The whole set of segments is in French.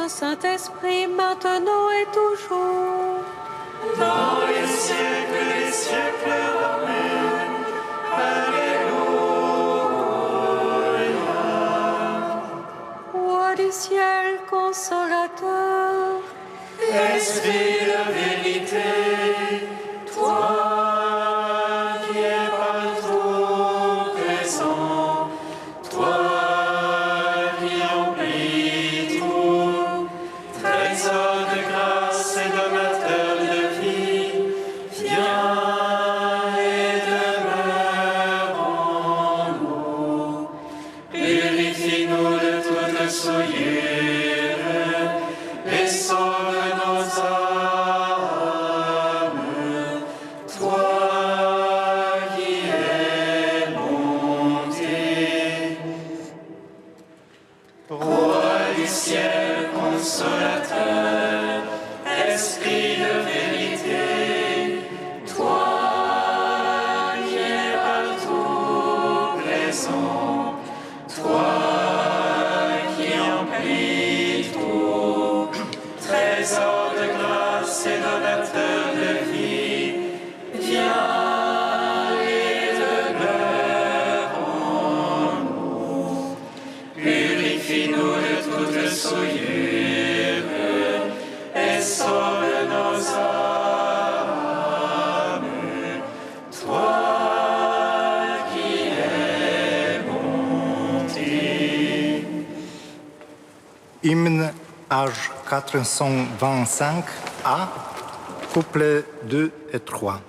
ton Saint-Esprit, maintenant et toujours. Dans les siècles des siècles, Amen. Alléluia. Roi du ciel, consolateur, Esprit de vérité, toi qui es partout présent, toi qui emplis tout, trésor de grâce et donateur de vie, viens et demeure en nous. Purifie-nous de toute souillure et sauve nos âmes, toi qui es monté. Roi du ciel, consolateur, Esprit de vérité, toi qui es partout présent, toi qui emplis tout, trésor de grâce et donateur de vie, viens et demeure en nous. Purifie-nous de toute souillure et sauve nos âmes, toi qui es monté. Hymne âge 425A, couplets 2 et 3.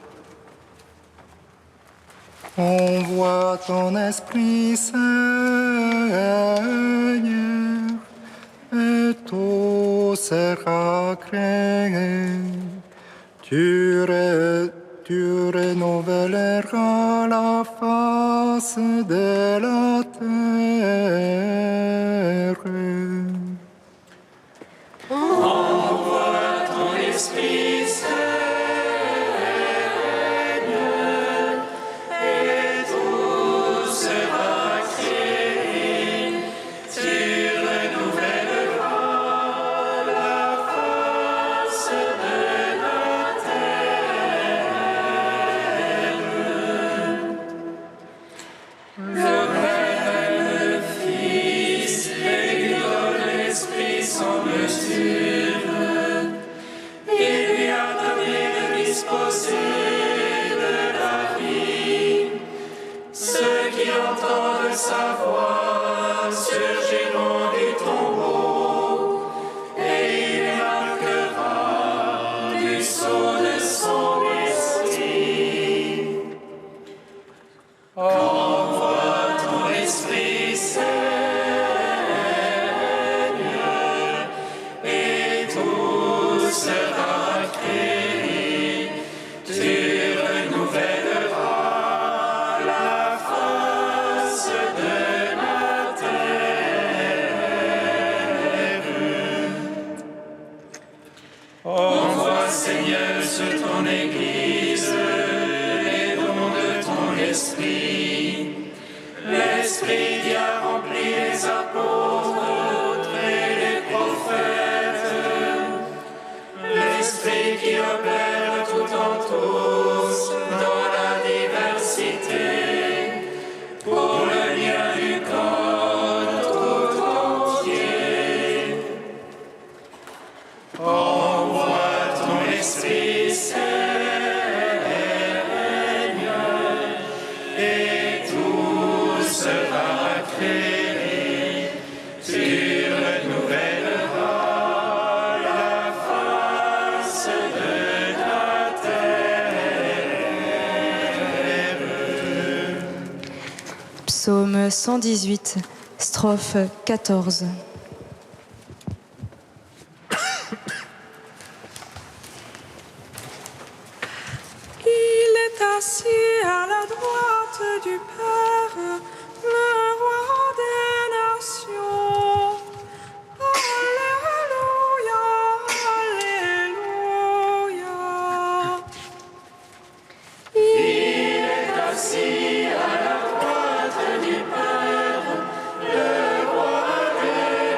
Envoie ton esprit, Seigneur, et tout sera créé. Tu renouvelleras la face de la terre. Envoie ton esprit, Seigneur, et tout sera créé. Tu renouvelleras la face de la terre. Le Père, le Fils et l'Esprit sans mesure. Il lui a donné de disposer de la vie. Ceux qui entendent sa voix surgiront du tombeau, et il marquera du sceau de son esprit. Envoie ton esprit, Seigneur, et tout sera créé. Tu renouvelleras la face de la terre. Envoie, Seigneur, sur ton Église les dons de ton esprit. L'Esprit qui a rempli les apôtres et les prophètes. L'Esprit qui opère tout en tous dans la diversité pour le bien du corps tout entier. Envoie ton esprit, Seigneur, et tout sera créé. Tu renouvelleras la face de la terre. Psaume 118, strophe 14. il est assis à la droite du Père, le roi des nations. Alléluia, alléluia. Il est assis à la droite du Père, le roi des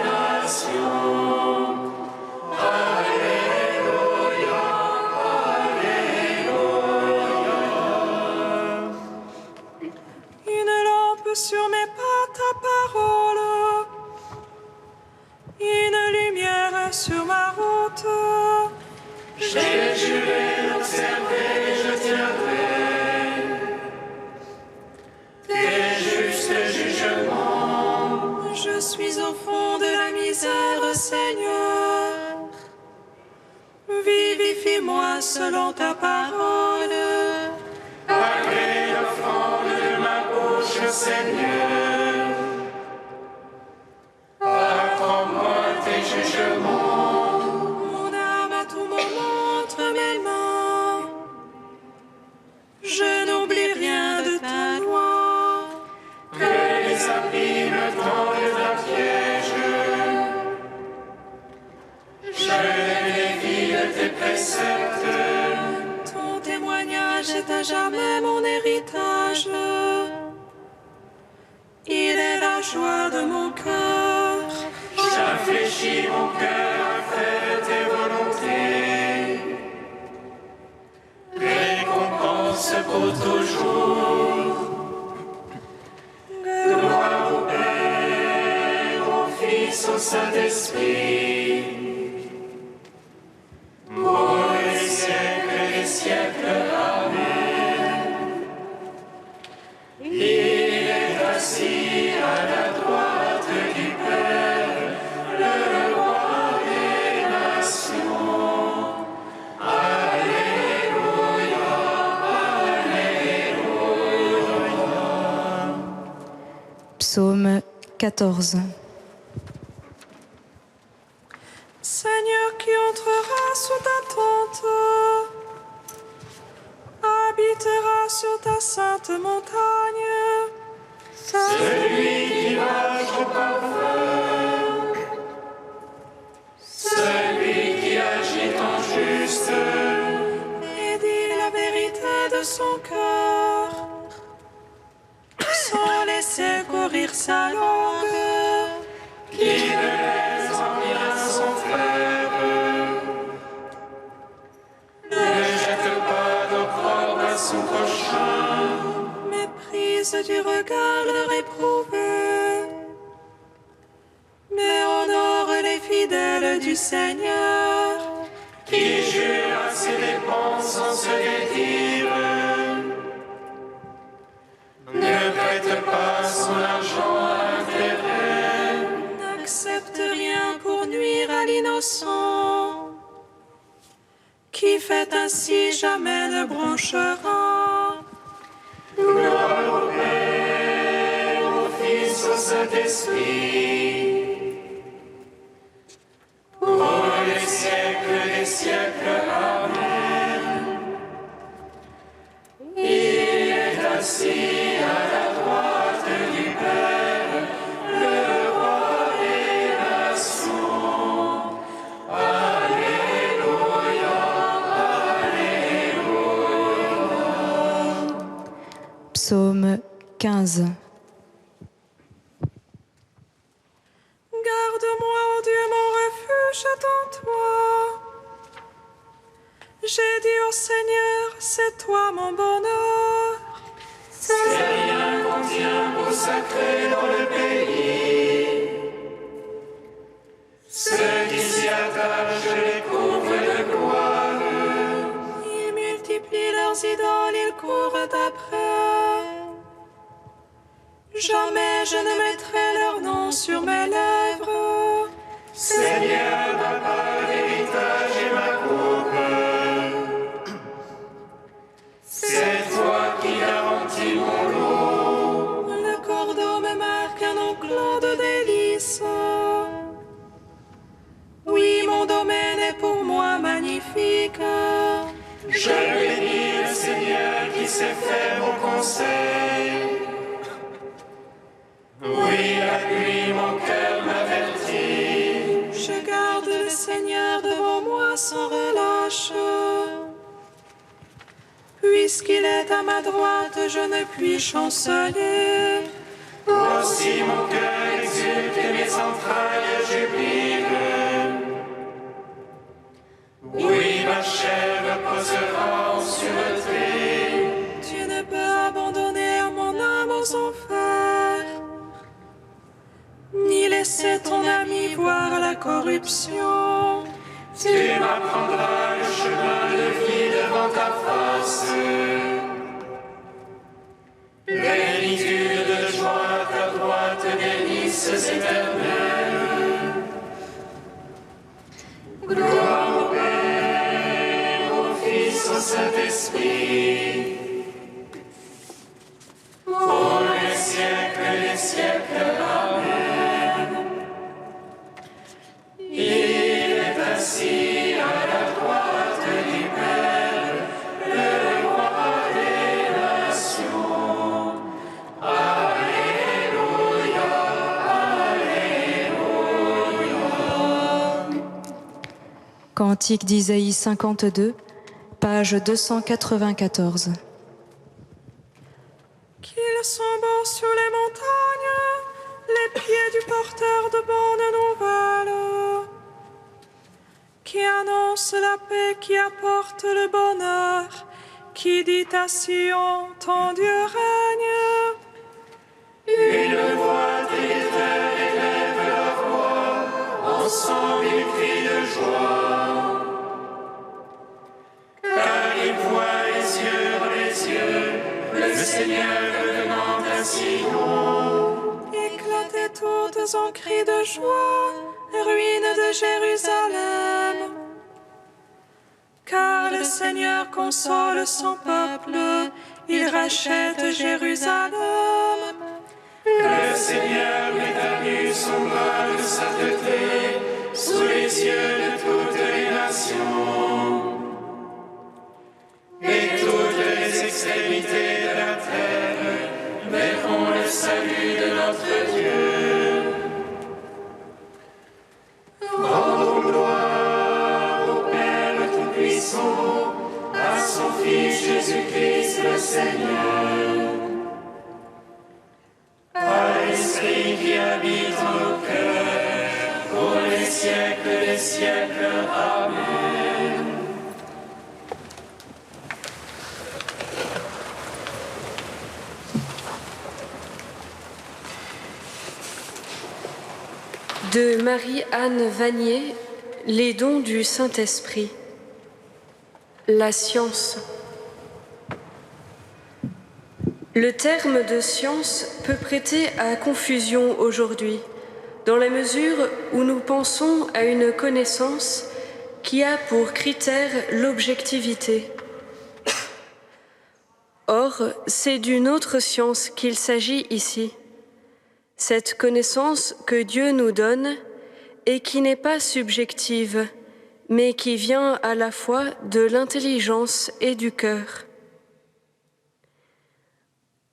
sur mes pas ta parole, une lumière sur ma route. J'ai juré d'observer, je tiendrai tes justes jugements. Je suis au fond de la misère, Seigneur. Vivifie-moi selon ta parole. Agrée l'offrande de ma bouche, Seigneur. Apprends-moi tes jugements. Mon âme à tout moment entre mes mains. Je n'oublie rien de ta loi. Que les abîmes me tendent un piège. Je dévie de tes préceptes. Ton témoignage est à jamais mon héritage. Il est la joie de mon cœur. J'infléchis mon cœur à faire tes volontés. Récompense pour toujours. Gloire au Père, au Fils, au Saint-Esprit. Pour les siècles et les siècles. Amen. Il est assis à la droite du Père, le roi des nations. Alléluia, Alléluia. Psaume 14. Seigneur, qui entrera sous ta tente, habitera sur ta sainte montagne. Celui qui marche au parfum, celui qui agit en juste, Et dit la vérité de son cœur, sans laisser courir sa langue. qui ne laisse en rien son frère. Ne jette pas d'opprobre à son prochain. Méprise du regard le réprouvé, mais honore les fidèles du Seigneur. Qui jure à ses dépenses sans se dédire. Ne prête pas son argent à intérêt. N'accepte rien pour nuire à l'innocent. Qui fait ainsi jamais ne bronchera. Gloire au Père, au Fils, au Saint-Esprit. Pour les siècles des siècles. Amen. Il est assis à la droite du Père, le roi des nations. Alléluia, Alléluia. Psaume 15. Garde-moi, ô Dieu, mon refuge dans toi. J'ai dit au Seigneur, c'est toi mon bonheur. C'est rien qu'on tient pour sacré dans le pays. Ceux qui s'y attachent les couvrent de gloire. Ils multiplient leurs idoles, ils courent après. Jamais je ne mettrai leur nom sur mes lèvres. Seigneur, ma part d'héritage et ma coupe. C'est toi qui garantis mon lot. Le cordeau me marque un enclos de délices. Oui, mon domaine est pour moi magnifique. Je bénis le Seigneur qui sait faire mon conseil. Oui, la nuit, mon cœur m'avertit. Je garde le Seigneur devant moi sans relâche. Puisqu'il est à ma droite, je ne puis chanceler. Aussi mon cœur exulte et mes entrailles jubilent. Oui, ma chair reposera en sûreté. Tu ne peux abandonner mon âme aux enfers. laisser ton ami voir la corruption. Tu m'apprendras le chemin de vie devant ta face. Plénitude de joie, ta droite délices éternelles. Gloire au Père, au Fils, au Saint-Esprit, pour les siècles des siècles. Amen. Il est assis à la droite du Père, le roi des nations. Alléluia, Alléluia. Cantique d'Isaïe 52, page 294. Qu'ils sont beaux sur les montagnes, les pieds du porteur de bonnes nouvelles, qui annonce la paix, qui apporte le bonheur, qui dit à Sion, ton Dieu règne. Une voix d'Éternel élève la voix, ensemble ils crient de joie. Car ils voient les yeux dans les yeux, le Seigneur venant à Sion. Éclatez toutes en cris de joie, ruines de Jérusalem. Car le Seigneur console son peuple, il rachète Jérusalem. Le Seigneur éternue son bras de sainteté sous les yeux de toutes les nations. Et toutes les extrémités de la terre verront le salut de notre Dieu. Rendons gloire au Père Tout-Puissant, à son Fils Jésus-Christ le Seigneur, à l'Esprit qui habite en nos cœurs, pour les siècles des siècles. Amen. De Marie-Anne Vanier, les dons du Saint-Esprit. La science. Le terme de science peut prêter à confusion aujourd'hui, dans la mesure où nous pensons à une connaissance qui a pour critère l'objectivité. Or, c'est d'une autre science qu'il s'agit ici. Cette connaissance que Dieu nous donne et qui n'est pas subjective, mais qui vient à la fois de l'intelligence et du cœur.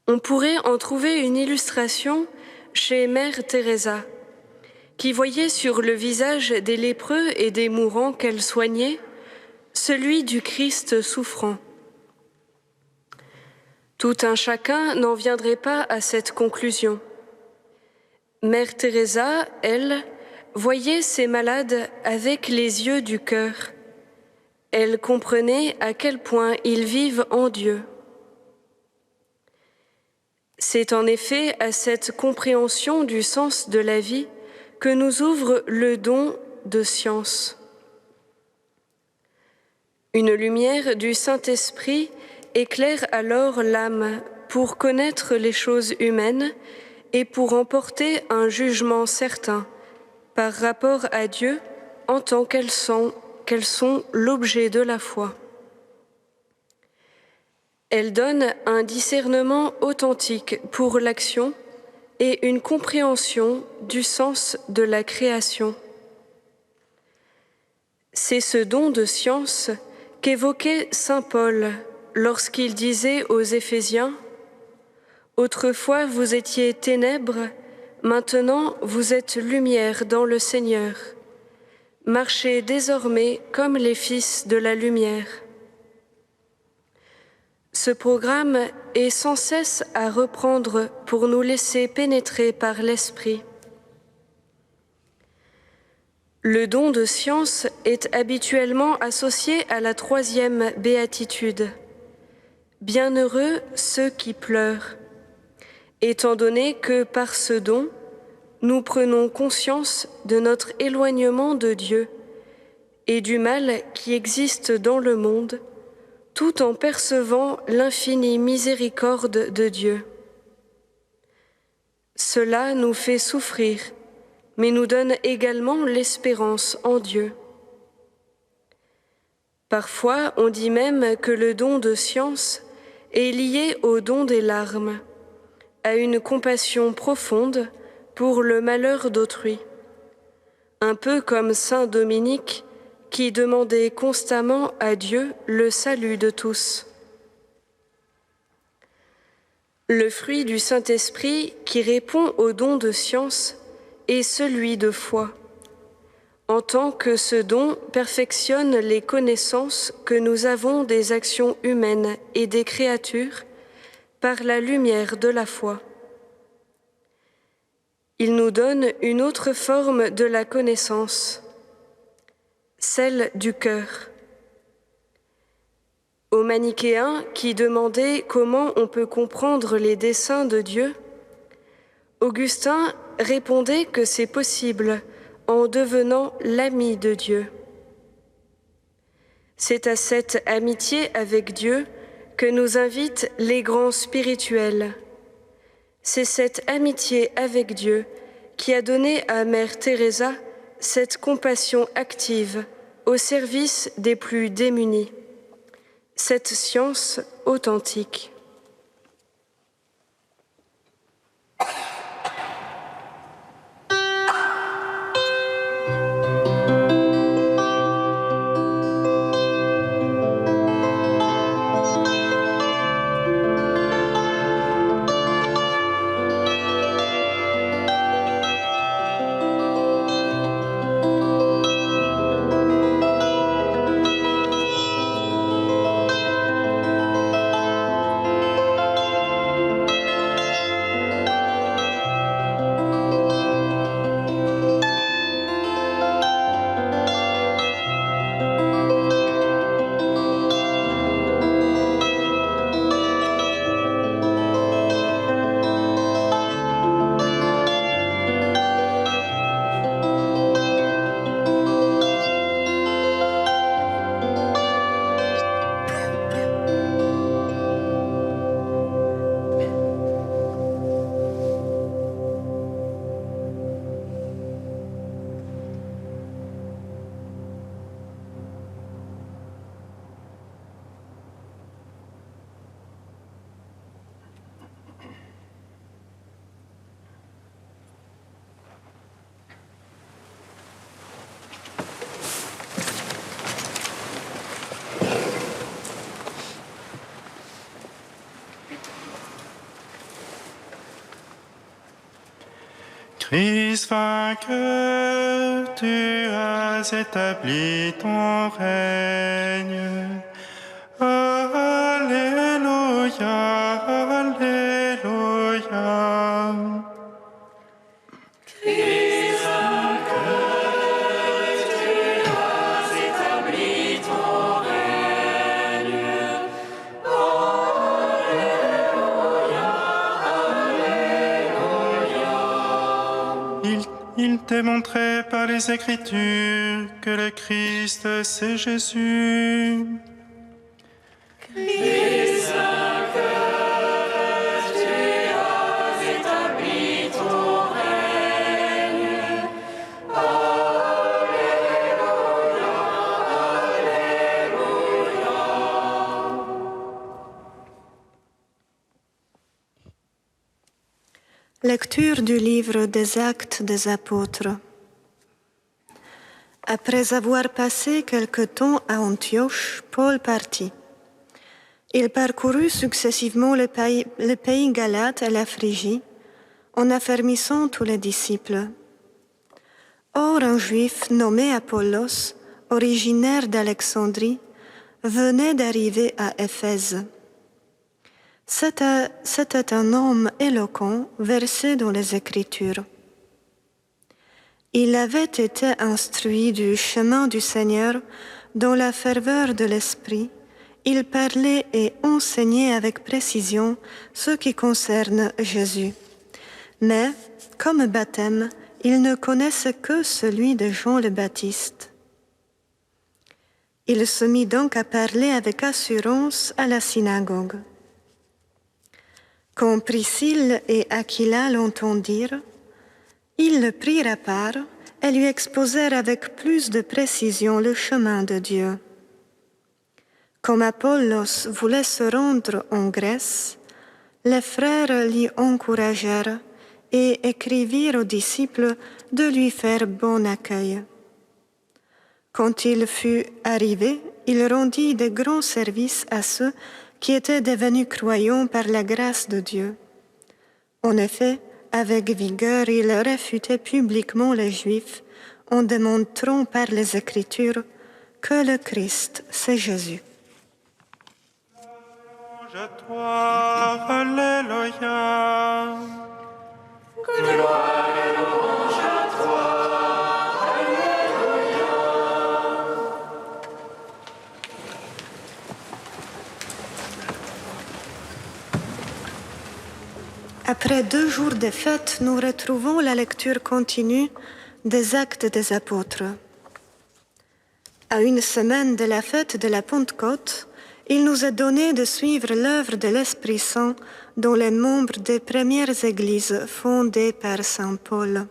On pourrait en trouver une illustration chez Mère Teresa, qui voyait sur le visage des lépreux et des mourants qu'elle soignait celui du Christ souffrant. Tout un chacun n'en viendrait pas à cette conclusion. Mère Teresa, elle, voyait ces malades avec les yeux du cœur. Elle comprenait à quel point ils vivent en Dieu. C'est en effet à cette compréhension du sens de la vie que nous ouvre le don de science. Une lumière du Saint-Esprit éclaire alors l'âme pour connaître les choses humaines et pour emporter un jugement certain par rapport à Dieu en tant qu'elles sont l'objet de la foi. Elle donne un discernement authentique pour l'action et une compréhension du sens de la création. C'est ce don de science qu'évoquait saint Paul lorsqu'il disait aux Éphésiens « Autrefois vous étiez ténèbres, maintenant vous êtes lumière dans le Seigneur. Marchez désormais comme les fils de la lumière. » Ce programme est sans cesse à reprendre pour nous laisser pénétrer par l'Esprit. Le don de science est habituellement associé à la troisième béatitude. Bienheureux ceux qui pleurent, étant donné que par ce don, nous prenons conscience de notre éloignement de Dieu et du mal qui existe dans le monde, tout en percevant l'infinie miséricorde de Dieu. Cela nous fait souffrir, mais nous donne également l'espérance en Dieu. Parfois, on dit même que le don de science est lié au don des larmes, à une compassion profonde pour le malheur d'autrui, un peu comme saint Dominique qui demandait constamment à Dieu le salut de tous. Le fruit du Saint-Esprit qui répond au don de science est celui de foi, en tant que ce don perfectionne les connaissances que nous avons des actions humaines et des créatures par la lumière de la foi. Il nous donne une autre forme de la connaissance, celle du cœur. Aux manichéens qui demandaient comment on peut comprendre les desseins de Dieu, Augustin répondait que c'est possible en devenant l'ami de Dieu. C'est à cette amitié avec Dieu que nous invitent les grands spirituels. C'est cette amitié avec Dieu qui a donné à Mère Teresa cette compassion active au service des plus démunis, cette science authentique. Christ vainqueur, tu as établi ton règne. Alléluia, Alléluia. Christ vainqueur, tu as établi ton règne. Alléluia, Alléluia. Il démontrait par les Écritures que le Christ, c'est Jésus. Christ vainqueur, tu as établi ton règne. Alléluia, Alléluia. Lecture du livre des Actes des Apôtres. Après avoir passé quelque temps à Antioche, Paul partit. Il parcourut successivement le pays Galate et la Phrygie, en affermissant tous les disciples. Or, un juif nommé Apollos, originaire d'Alexandrie, venait d'arriver à Éphèse. C'était un homme éloquent, versé dans les Écritures. Il avait été instruit du chemin du Seigneur dans la ferveur de l'esprit. Il parlait et enseignait avec précision ce qui concerne Jésus. Mais, comme baptême, ils ne connaissent que celui de Jean le Baptiste. Il se mit donc à parler avec assurance à la synagogue. Quand Priscille et Aquila l'entendirent, ils le prirent à part et lui exposèrent avec plus de précision le chemin de Dieu. Comme Apollos voulait se rendre en Grèce, les frères l'y encouragèrent et écrivirent aux disciples de lui faire bon accueil. Quand il fut arrivé, il rendit de grands services à ceux qui étaient devenus croyants par la grâce de Dieu. En effet, avec vigueur, il réfutait publiquement les Juifs en démontrant par les Écritures que le Christ, c'est Jésus. Louange à toi, Alléluia. Gloire et louange à toi. Après 2 jours de fête, nous retrouvons la lecture continue des Actes des Apôtres. À 1 semaine de la fête de la Pentecôte, il nous est donné de suivre l'œuvre de l'Esprit Saint dans les membres des premières églises fondées par Saint Paul.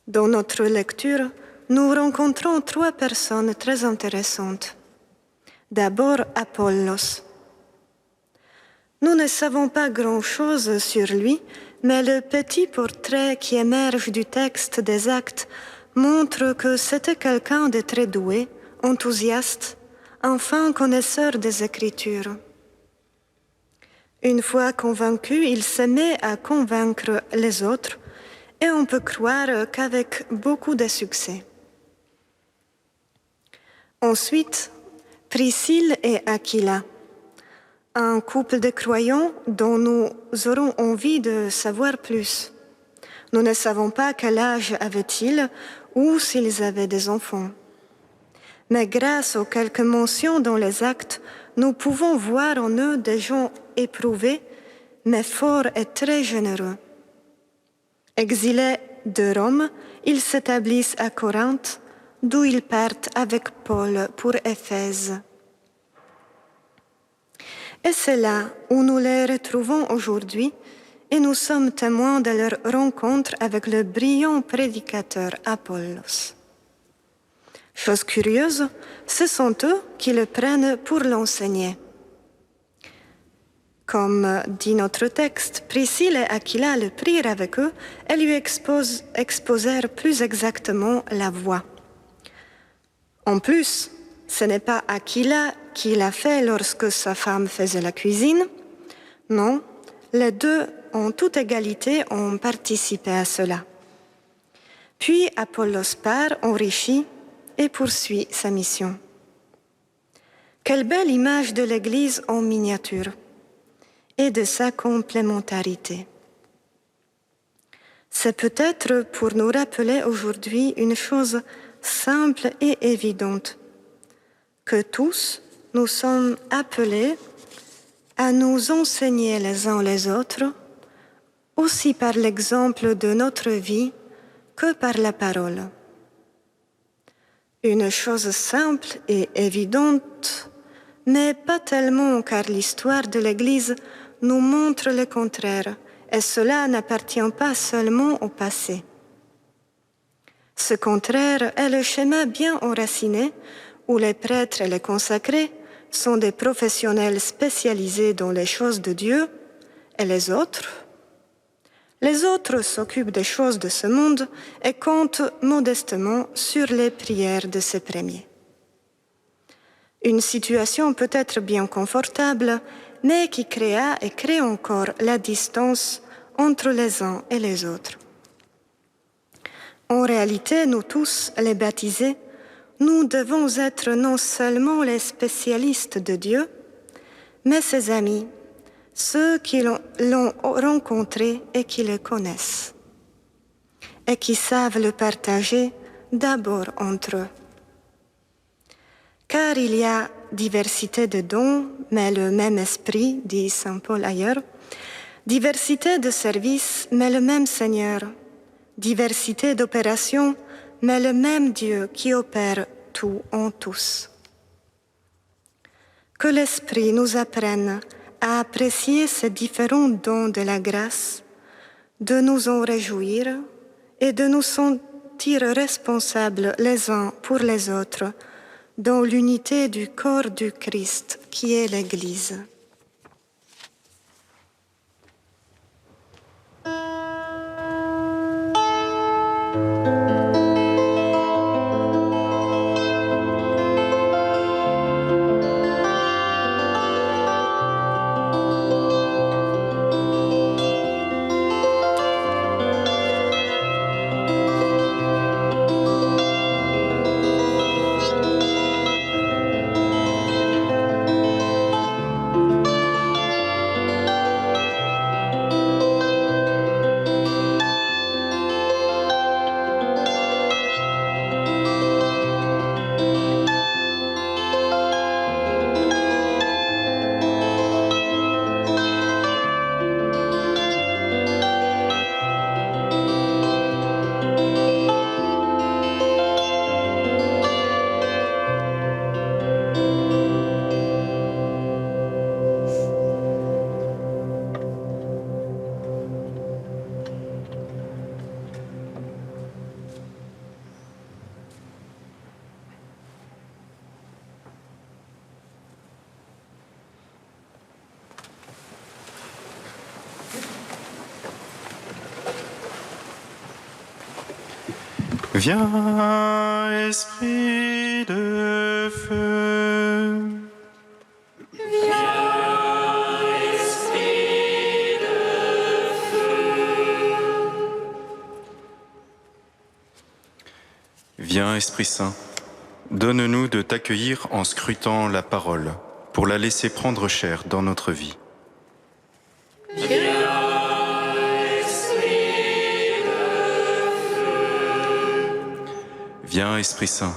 Dans notre lecture, nous rencontrons 3 personnes très intéressantes. D'abord, Apollos. Nous ne savons pas grand-chose sur lui, mais le petit portrait qui émerge du texte des Actes montre que c'était quelqu'un de très doué, enthousiaste, un fin connaisseur des Écritures. Une fois convaincu, il se met à convaincre les autres, et on peut croire qu'avec beaucoup de succès. Ensuite, Priscille et Aquila. Un couple de croyants dont nous aurons envie de savoir plus. Nous ne savons pas quel âge avaient-ils ou s'ils avaient des enfants. Mais grâce aux quelques mentions dans les Actes, nous pouvons voir en eux des gens éprouvés, mais forts et très généreux. Exilés de Rome, ils s'établissent à Corinthe, d'où ils partent avec Paul pour Éphèse. Et c'est là où nous les retrouvons aujourd'hui et nous sommes témoins de leur rencontre avec le brillant prédicateur Apollos. Chose curieuse, ce sont eux qui le prennent pour l'enseigner. Comme dit notre texte, Priscille et Aquila le prirent avec eux et lui exposèrent plus exactement la voie. En plus, ce n'est pas Aquila qui l'a fait lorsque sa femme faisait la cuisine. Non, les deux, en toute égalité, ont participé à cela. Puis Apollos part, enrichi, et poursuit sa mission. Quelle belle image de l'Église en miniature et de sa complémentarité. C'est peut-être pour nous rappeler aujourd'hui une chose simple et évidente, que tous, nous sommes appelés à nous enseigner les uns les autres, aussi par l'exemple de notre vie que par la parole. Une chose simple et évidente, mais pas tellement car l'histoire de l'Église nous montre le contraire, et cela n'appartient pas seulement au passé. Ce contraire est le schéma bien enraciné où les prêtres et les consacrés sont des professionnels spécialisés dans les choses de Dieu, et les autres s'occupent des choses de ce monde et comptent modestement sur les prières de ces premiers. Une situation peut-être bien confortable, mais qui créa et crée encore la distance entre les uns et les autres. En réalité, nous tous, les baptisés, nous devons être non seulement les spécialistes de Dieu, mais ses amis, ceux qui l'ont rencontré et qui le connaissent, et qui savent le partager d'abord entre eux. Car il y a diversité de dons, mais le même esprit, dit Saint Paul ailleurs, Diversité de services, mais le même Seigneur. Diversité d'opérations, mais le même Dieu qui opère tout en tous. Que l'Esprit nous apprenne à apprécier ces différents dons de la grâce, de nous en réjouir et de nous sentir responsables les uns pour les autres dans l'unité du corps du Christ qui est l'Église. Viens, Esprit de feu. Viens, Esprit Saint, donne-nous de t'accueillir en scrutant la parole, pour la laisser prendre chair dans notre vie. Viens, Esprit Saint,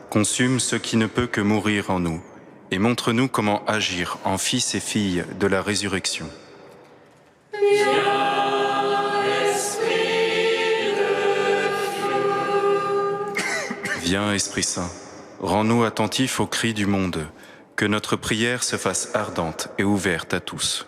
consume ce qui ne peut que mourir en nous, et montre-nous comment agir en fils et filles de la résurrection. Viens, Esprit Saint, rends-nous attentifs aux cris du monde, que notre prière se fasse ardente et ouverte à tous.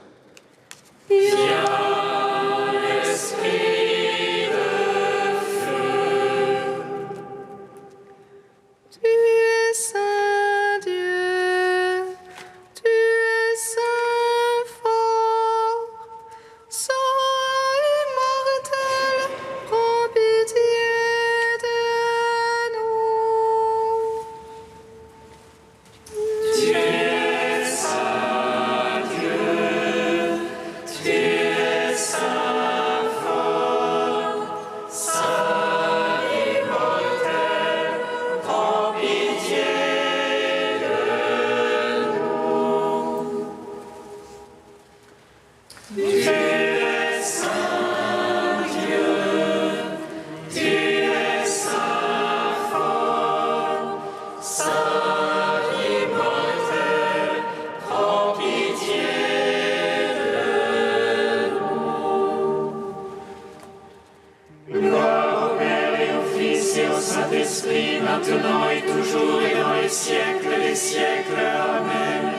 Saint-Esprit, maintenant et toujours et dans les siècles des siècles. Amen.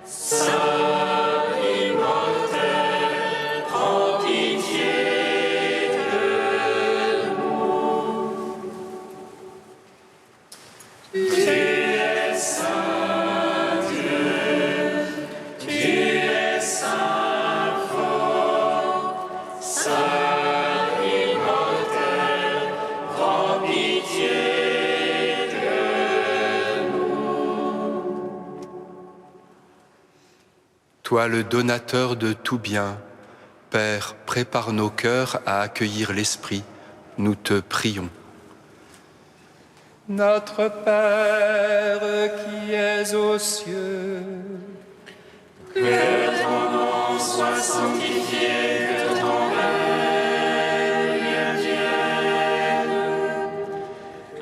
Saint immortel, prends pitié de nous. Tu es saint Dieu, tu es saint fort, saint immortel, prends pitié de nous. Toi le donateur de tout bien, Père, prépare nos cœurs à accueillir l'Esprit, nous te prions. Notre Père qui es aux cieux, que ton nom soit sanctifié, que ton règne vienne,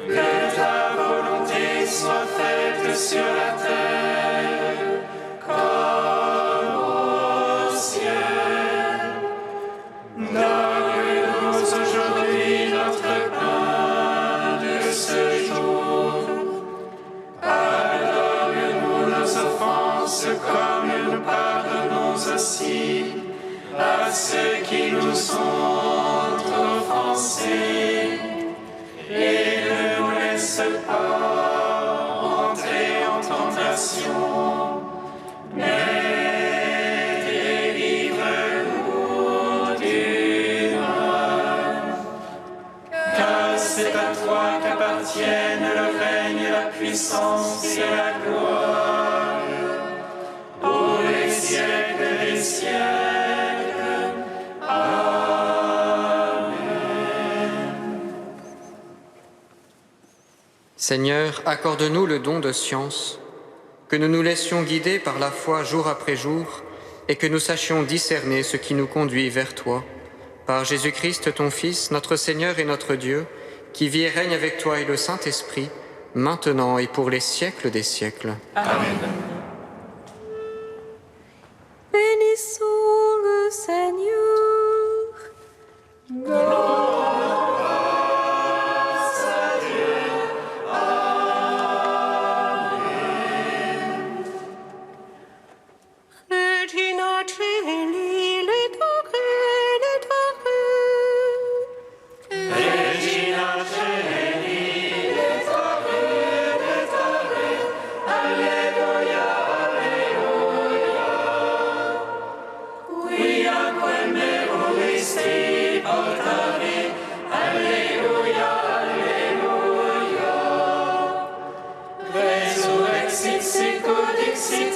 que ta volonté soit faite sur la terre comme au ciel. Donne-nous aujourd'hui notre pain de ce jour. Pardonne-nous nos offenses comme nous pardonnons aussi à ceux qui nous ont offensés. Et ne nous laisse pas entrer en tentation, mais délivre-nous du mal. Car c'est à toi qu'appartiennent le règne, la puissance et la gloire, pour les siècles des siècles. Amen. Seigneur, accorde-nous le don de science, que nous nous laissions guider par la foi jour après jour et que nous sachions discerner ce qui nous conduit vers toi. Par Jésus-Christ, ton Fils, notre Seigneur et notre Dieu, qui vit et règne avec toi et le Saint-Esprit, maintenant et pour les siècles des siècles. Amen. Bénissons le Seigneur. Regina Celi, letore, letore. Regina Celi, letore, letore. Alleluia, alleluia. Quiaque me volisti portare. Alleluia, alleluia. Resurrexit sicut dixit